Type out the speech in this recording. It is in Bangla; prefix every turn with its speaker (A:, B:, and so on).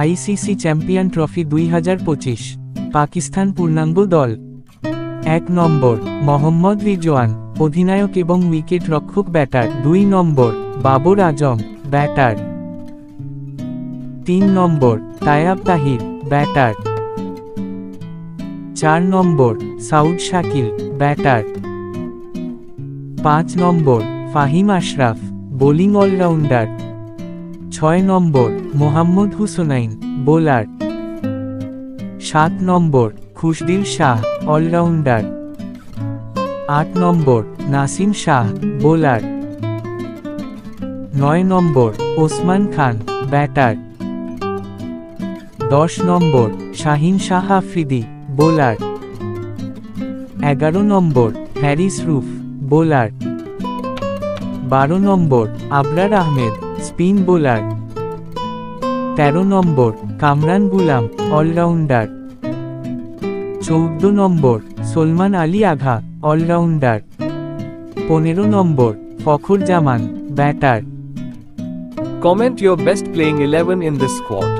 A: আইসিসি চ্যাম্পিয়ন ট্রফি 2025, পাকিস্তান পূর্ণাঙ্গ দল। 1 নম্বর মোহাম্মদ রিজওয়ান, অধিনায়ক এবং উইকেট রক্ষক batter. 2 number Babar Azam, batter. 3 number তায়াব Tahir, batter. 4 number Saud Shakil, batter. 5 number Fahim Ashraf, bowling allrounder. 6 number Mohammad হুসনাইন, bowler. 7 number Khushdil Shah, allrounder. 8 number Nasim Shah, bowler. 9 number Osman Khan, batter. 10 number Shahin Shah Afridi, bowler. 11 number Harris roof, bowler. 12 number Abrar Ahmed, spin bowler. 13 number Kamran Ghulam, allrounder. 14 number Salman Ali Agha, allrounder. 15 number Fakhar Zaman, batter.
B: Comment your best playing 11 in this squad.